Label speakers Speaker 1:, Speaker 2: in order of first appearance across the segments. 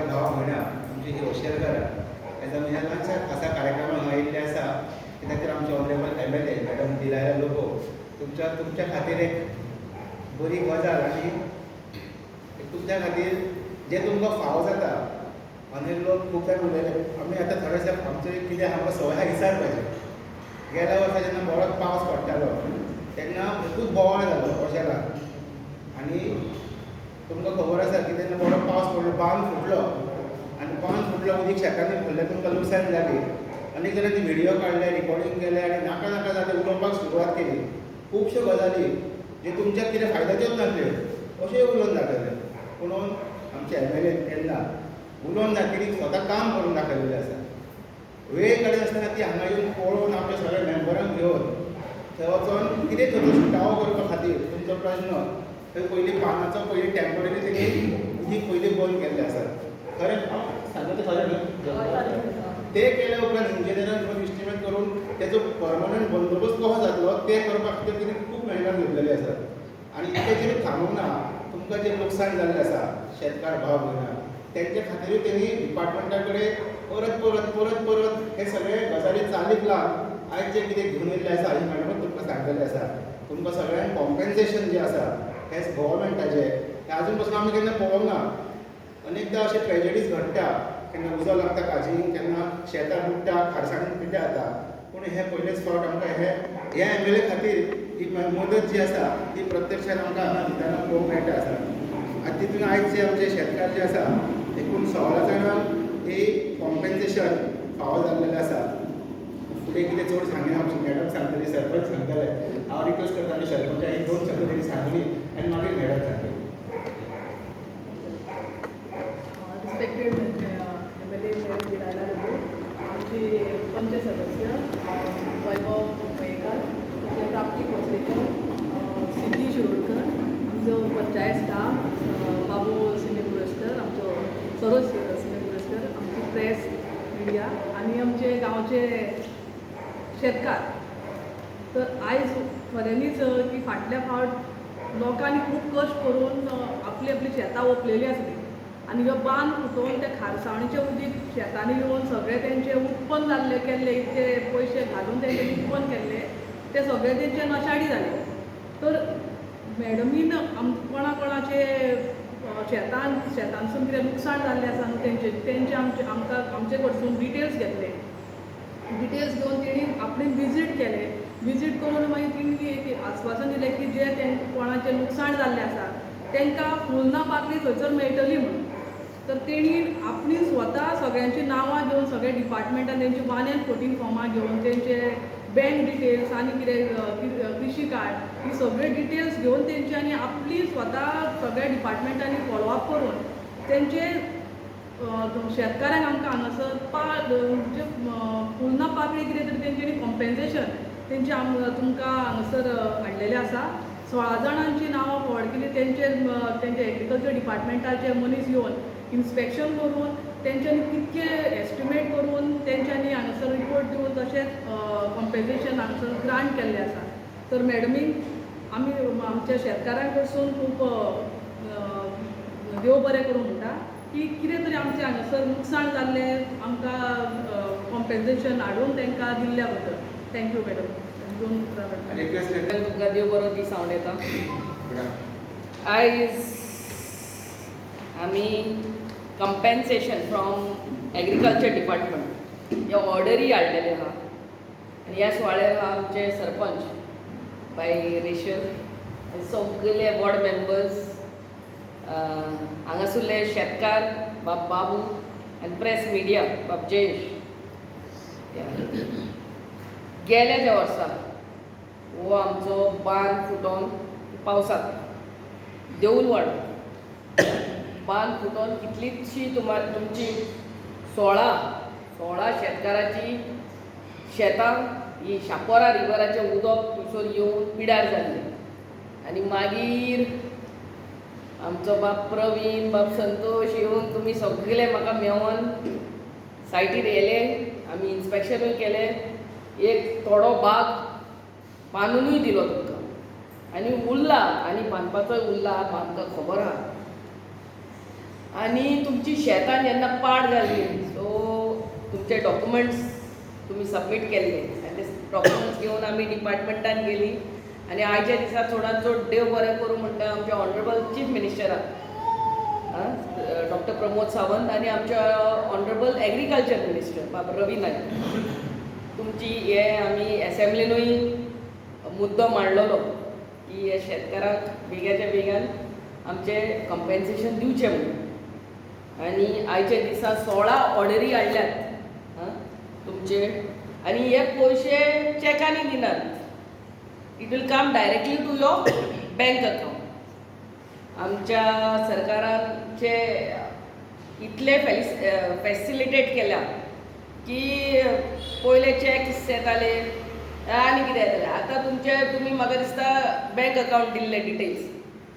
Speaker 1: भाव भयणा आमची ही होशियारकारा ह्या ह्या ल्हानशा खासा कार्यक्रमाक आयिल्ले आसा त्या खातीर आमचे ऑनरेबल MLA मॅडम दिलायरा लोबो तुमच्या खातीर एक बरी गजाल आनी तुमच्या खातीर जे तुमकां फावो जाता अनेक लोक खूब जाण उलयले आमी आतां थोडेशे आमचे कितें आमकां सवय आसा विचारपाचें. गेल्या वर्सा जेन्ना बरोच पावस पडटालो तेन्ना खूब बोवाळ जालो होशेलाक आनी तुमकां खबर आसा की तेन्ना बरो पावस पडलो बांद फुटलो आनी बांद फुटलो उदीक शेतांनी भरलें तुमकां लुकसाण जाली. अनेक जाणांनी व्हिडियो काडले रिकॉर्डिंग केलें आनी नाका नाका जाते उलोवपाक सुरवात केली. खुबश्यो गजाली जे तुमच्या कितें फायद्याच्योच नासल्यो अशें उलोवन दाखयले पूण आमचे MLA तेन्ना उलोवन दाखयली स्वता काम करून दाखयलेलें आसा. वेळ कडेन आसतना ती हांगा येवन पळोवन आपल्या सगळ्या मेंबरांक घेवन थंय वचोन कितें थंय शिटावो करपा खातीर तुमचो प्रश्न थंय पयलीं पानाचो पयलीं टेम्पररी तेणी उदीक पयलीं बंद केल्लें आसा. खरें सांगता तें खरें न्हू ते केल्या उपरांत इंजिनियरान करून इस्टिमेट करून तेजो परमनंट बंदोबस्त कसो जातलो ते करपा खातीर तेणी खूब मेहनत घेतलेली आसा. आनी इतलें तरी थांबूंक ना. तुमकां जें लुकसाण जाल्लें आसा शेतकार भाव भयणां तेंचे खातीरूय तेणी डिपार्टमेंटा कडेन परत परत परत परत हे सगळे गजाली चालीक लावन आयज जें कितें घेवन येयल्लें आसा ही मॅडमूच तुमकां सांगलेलें आसा. तुमकां सगळ्यांक कॉम्पेन्सेशन जें आसा हें गव्हर्मेंटाचें तें आजून पासून आमी केन्ना पळोवंक ना. अनेकदां अशे ट्रेजेडीज घडटा केन्ना उजो लागता काजीक केन्ना शेतां बुडटा खारसाणीन पिड्ड्यार जाता पूण हे पयलेच फावट आमकां हे MLA खातीर ही मदत जी आसा ती प्रत्यक्षान आमकां हांगा दिताना पळोवंक मेळटा आसा. आनी तितून आयज जे आमचे शेतकार जे आसा एकूण 16 जाणांक ही कॉम्पेन्सेशन फावो जाल्लेलें आसा. फुडें कितें चड सांगना आमची मॅडम सांगतली सरपंच सांगतले. हांव रिक्वेस्ट करता आनी सरपंचाक एक 2 शब्द तेणी सांगली आनी मागीर मॅडम सांगतली.
Speaker 2: Respected MLA madam Delilah Lobo आमचे पंच सदस्य वैभव मयेकर प्राप्ती खोसलेकर सिद्धी शिरोडकर आमचो पंचायत स्टाफ बाबू सिने पुरस्कर आमचो सरोज सिने पुरस्कर आमची प्रेस मिडिया आनी आमचे गांवचे शेतकार. तर आयज खऱ्यांनीच की फाटल्या फावट लोकांनी खूब कश्ट करून आपली आपली शेतां ओपलेली आसली आनी ह्यो बांद फुटोवन ते खारसाणीचें उदीक शेतांनी येवन सगळें तेंचें उत्पन्न जाल्लें केल्लें इतके पयशे घालून तेंचें उत्पन्न केल्लें ते सगळें तेंचे नशाडी जाले. तर मॅडमीन कोणाचे शेतांसून कितें लुकसाण जाल्लें आसा न्हू तेंचे आमचे कडसून डिटेल्स घेतले. डिटेल्स घेवन तेणी आपणे विजीट केले. विजीट करून मागीर तेणी एक आस्वासन दिलें की जे कोणाचें लुकसाण जाल्लें आसा तांकां फुलना पाकळी थंयसर मेळटली म्हणून. तर तेणी आपणी स्वता सगळ्यांची नांवां घेवन सगळे डिपार्टमेंटान तेंची 1 and 14 फॉर्मां घेवन तेंचे बँक डिटेल्स आनी कितें कृशी कार्ड ही सगळे डिटेल्स घेवन तेंच्यांनी आपली स्वता सगळ्या डिपार्टमेंटांनी फॉलोअप करून तेंचे शेतकारांक आमकां हांगासर म्हणजे फुलना पाकळी कितें तरी तेंच्यांनी कॉम्पेन्सेशन तेंचे तुमकां हांगासर हाडलेलें आसा. 16 जाणांची नांवां फॉरवर्ड केली. तेंचे एग्रीकल्चर डिपार्टमेंटाचे मनीस येवन इन्स्पेक्शन करून तेंच्यांनी कितके एस्टिमेट करून तेंच्यांनी हांगासर रिपोर्ट दिवन तशेंच कॉम्पेन्सेशन हांगासर ग्रांट केल्लें आसा. तर मॅडमीक आमी आमच्या शेतकारां कडसून खूब देव बरें करूं म्हणटा की कितें तरी आमचें हांगासर लुकसाण जाल्लें आमकां कॉम्पेन्सेशन हाडून तांकां दिल्ल्या बद्दल थँक्यू मॅडम.
Speaker 3: तुमकां देव बरो दीस हांव येता. आयज आमी कंपेन्सेशन फ्रॉम एग्रीकल्चर डिपार्टमेंट ह्या ऑर्डरी हाडलेले आहा आनी ह्या सुवाळ्यार आमचे सरपंच बाय रेशल सगळे बोर्ड मेंबर्स हांगासरले शेतकार बाबू आनी प्रेस मिडिया जयेश. गेल्या ज्या वर्सा हो आमचो बांद फुटोन पावसांत देऊलवाड बांद फुटोन कितलीशी तुमची 16 शेतकाराची शेतां ही शापोरा रिवराचें उदक थंयसर येवन पिड्यार जाल्लें. आनी मागीर आमचो बाब प्रवीण बाब संतोष येवन तुमी सगळे म्हाका मेळोन सायटीर येयले. आमी इन्स्पेक्शनूय केलें. एक थोडो भाग बांदूनूय दिलो तुमकां आनी उरला आनी बांदपाचोय उरला आमकां खबर आहा. आनी तुमची शेतां जेन्ना पाड जाल्ली सो तुमचे डॉक्युमेंट्स तुमी सबमीट केल्ले आनी ते डॉक्युमेंट्स घेवन आमी डिपार्टमेंटान गेली आनी आयच्या दिसा चडांत चड देव बरें करूं म्हणटा आमच्या ऑनरेबल चीफ मिनिस्टराक डॉक्टर प्रमोद सावंत आनी आमच्या ऑनरेबल एग्रीकल्चर मिनिस्टर बाब रवी नायक तुमची हे आमी एसेंब्लीनूय मुद्दो मांडलेलो की हे शेतकारांक बेगाच्या बेगान आमचें कंपेन्सेशन दिवचें म्हणून आनी आयच्या दिसा 16 ऑर्डरी हाडल्यात तुमचे आनी हे पयशे चॅकांनी दिनात it will come directly to your bank account आमच्या सरकाराचे इतले फॅसिलिटेट केल्या की पयले चॅक्स येताले आनी कितें येतालें आतां तुमी म्हाका दिसता बँक अकाउंट दिल्ले डिटेल्स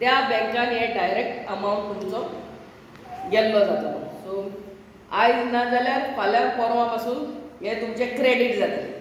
Speaker 3: त्या बँकान हे डायरेक्ट अमावंट तुमचो गेल्लो जातलो सो आयज ना जाल्यार फाल्यां परवां पासून हे तुमचे क्रेडीट जातले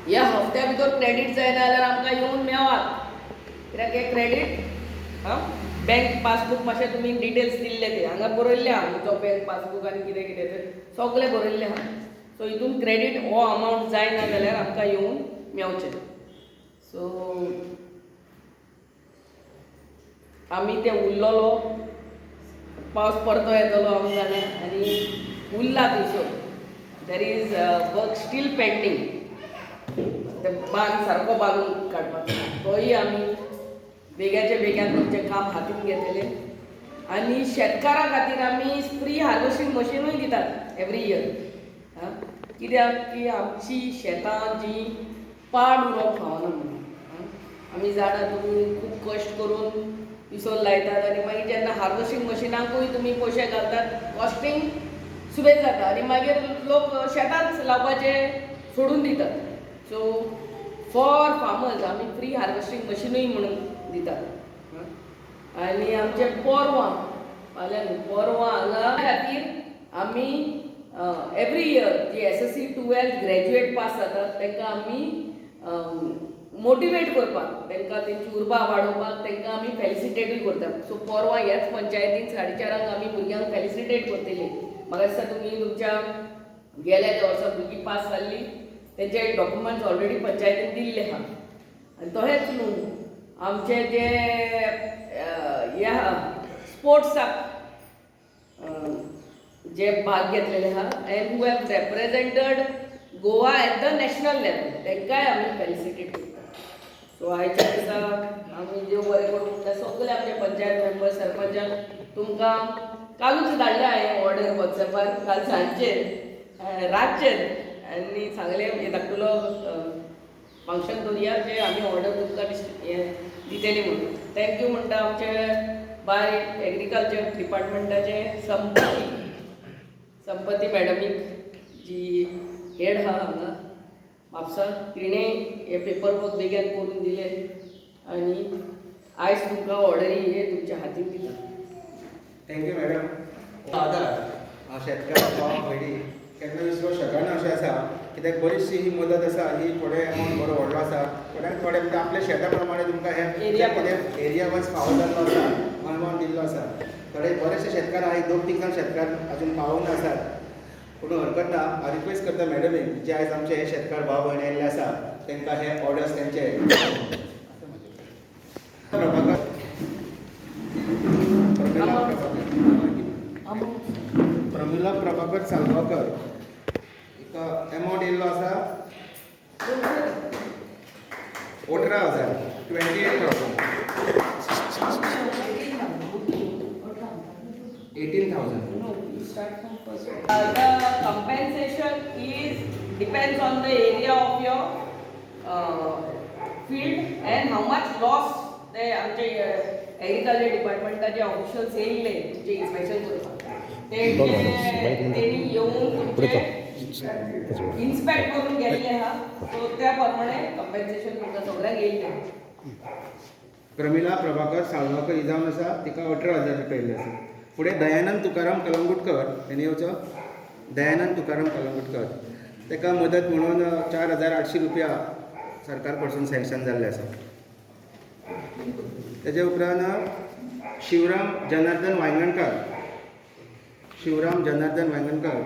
Speaker 3: ह्या हफ्त्या भितर क्रेडीट जायना जाल्यार आमकां येवन मेळात कित्याक हे क्रेडीट बँक पासबूक मातशें तुमी डिटेल्स दिल्ले ते हांगा बरयल्ले आहा तुमचो बँक पासबूक आनी कितें कितें तें सगळें बरयल्लें आहा सो हितून क्रेडीट हो अमावंट जायना जाल्यार आमकां येवन मेळचें सो आमी तें उरलेलो पावस परतो येतलो आमी जाणा आनी उरला थंयसर there is work steel pending तें बांद सारको बांदून काडपाक तोय आमी बेगाचे बेगान तुमचें काम हातीन घेतलें आनी शेतकारां खातीर आमी फ्री हार्वेस्टिंग मशिनूय दितात एवरी इयर कित्याक की आमची शेतां जी पाड उरोवप फावना म्हणून आमी जाणा तुमी खूब कश्ट करून पिसोन लायतात आनी मागीर जेन्ना हार्वेस्टिंग मशिनाकूय तुमी पयशे घालतात कॉस्टींग सुबेज जाता आनी मागीर लोक शेतांत लावपाचें सोडून दितात सो फॉर फार्मर्स आमी फ्री हार्वेस्टिंग मशिनूय म्हणून दितात आनी आमचे पोरवां फाल्यां पोरवां हांगा खातीर आमी एवरी इयर जी SSC 12th ग्रॅज्युएट पास जातात तांकां आमी मोटिवेट करपाक तांकां तेंची उर्बा वाडोवपाक तांकां आमी फेलिसिटेटूय करतात सो परवां ह्याच पंचायतीन 4:30 आमी भुरग्यांक फेलिसिटेट करतली म्हाका दिसता तुमी तुमच्या गेल्या त्या वर्सा भुरगीं पास जाल्लीं तेंचे डॉक्युमेंट्स ऑलरेडी पंचायतीन दिल्ले आहा आनी तशेंच न्हू आमचे जे हे आहा स्पोर्ट्साक जे भाग घेतलेले आहा and who have represented Goa at the national level तांकांय आमी फेलिसिटेट करतात सो आयच्या दिसा आमी देव बरें करूं म्हणटा सगळे आमचे पंचायत मेंबर सरपंचाक तुमकां कालूच धाडले हांवें ऑर्डर वॉट्सॅपार काल सांजचेर रातचेर आनी सांगलें हे धाकटुलो फंक्शन दवरया जे आमी ऑर्डर तुमकां दितली म्हणून थँक्यू म्हणटा आमचे बाय एग्रीकल्चर डिपार्टमेंटाचे संपती मॅडमीक जी हेड आहा हांगा म्हापसा तिणें हे पेपर वर्क बेगीन करून दिले आनी आयज तुमकां ऑर्डरी हे तुमच्या हातीन दिता
Speaker 1: थँक्यू मॅडम आतां शेतकार भाव भयणी केन्ना विसरूंक शकना अशें आसा कित्याक बरीचशी ही मदत आसा ही थोडे अमावंट बरो व्हडलो आसा थोड्यांक थोडे म्हणजे आपल्या शेता प्रमाणे तुमकां हे एरिया वायज फावो जाल्लो आसा अमावंट दिल्लो आसा थोडे बरेचशे शेतकार आहा 2-3 शेतकार अजून पावून आसात पूण हरकत ना हांव रिक्वेस्ट करता मॅडमीक जे आयज आमचे हे शेतकार भाव भयणी आयिल्ले आसा तांकां हे ऑर्डर्स तेंचे प्रमिला प्रभाकर सालगांवकर हिका अमावंट येयल्लो आसा 18,000 28,000 18,000
Speaker 3: The compensation depends on the area of your field and how much loss ते आमचे एग्रीकल्चर डिपार्टमेंटाचे ऑफिशियल्स येयले जे इन्स्पेक्शन करपाक तेणी येवन तुमचे इन्स्पेक्ट करून गेल्ले आहा सो त्या प्रमाणे कंपेन्सेशन तुमकां सगळ्यांक येयलें
Speaker 1: प्रमिला प्रभाकर साळगांवकर ही जावन आसा तिका 18,000 रुपया येयल्ले आसा फुडें दयानंद तुकाराम कलंगुटकर तेणी येवचो दयानंद तुकाराम कलंगुटकर ताका मदत म्हणून 4,800 रुपया सरकार कडसून सँक्शन जाल्ले आसा तेजे उपरांत शिवराम जनार्दन वांयगणकर. शिवराम जनार्दन वांयगणकर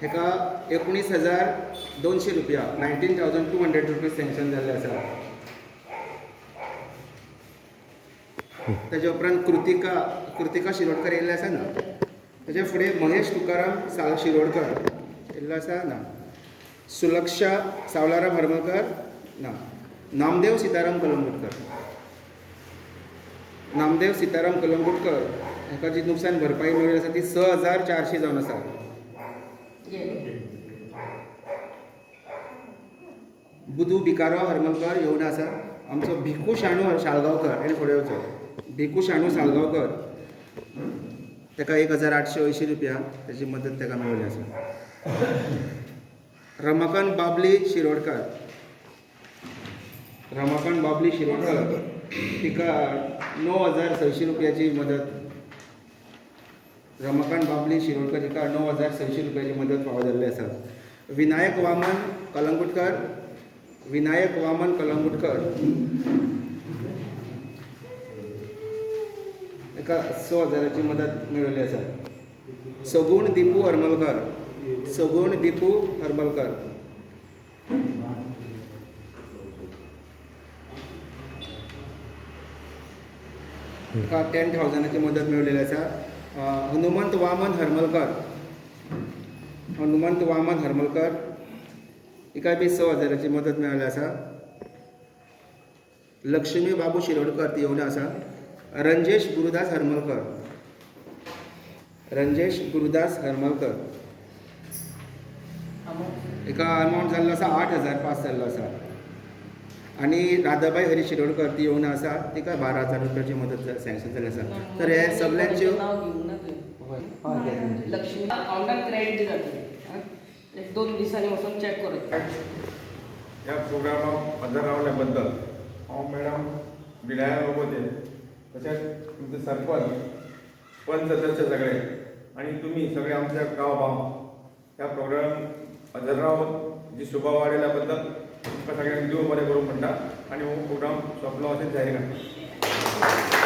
Speaker 1: हेका 19,200 रुपया 19,200 रुपीज सँक्शन जाल्ले आसा. ताजे उपरांत कृतिका शिरोडकर येयल्ले आसा ना. ताचे फुडें महेश तुकाराम शिरोडकर येयल्लो आसा ना. सुलक्षा सावलाराम हरमलकर ना. नामदेव सीताराम कलंगुटकर हाका जी नुकसान भरपाई मेळ्ळी आसा ती 6,400 जावन आसा. बुधू भिकाराव हरमलकर येवन आसा. आमचो भिकू शाणू साळगांवकर हेणें फुडें वचो. भिकू शाणू साळगांवकर ताका 1,880 रुपया ताची मदत ताका मेळ्ळी आसा. रमाकांत बाबली शिरोडकर तिका 9,600 रुपयाची मदत. रमाकांत बाबली शिरोडकर हिका 9,600 रुपयाची मदत फावो जाल्ली आसा. विनायक वामन कलंगुटकर ताका 6,000ची मदत मेळिल्ली आसा. सगूण दिपू हरमलकर ताका 10,000ची मदत मेळिल्ली आसा. हनुमंत वामन हरमलकर हिका बी 6,000ची मदत मेळिल्ली आसा. लक्ष्मी बाबू शिरोडकर ती येवन आसा. रंजेश गुरुदास हरमलकर हिका अमावंट जाल्लो आसा 8,000 पास जाल्लो आसा. आनी राधाबाई हरी शिरोडकर ती येवन आसा. तिका 12,000 रुपयाची मदत सँक्शन जाल्ली आसा. तर हे सगळ्यांच्यो
Speaker 3: लक्ष्मी अकाउंटान क्रेडिट जातली. 1-2 दिसांनी वचून चॅक करत.
Speaker 4: ह्या प्रोग्रामाक हजर रावल्या बद्दल हांव मॅडम विनायक लोबोते तशेंच तुमचे सरपंच पंच सदस्य सगळे आनी तुमी सगळे आमच्या गांव भाव ह्या प्रोग्राम हजर रावन जी शोभा वाडयल्या बद्दल तुमकां सगळ्यांक देव बरें करूं म्हणटा आनी हो प्रोग्राम सोंपलो अशें जाहीर करता.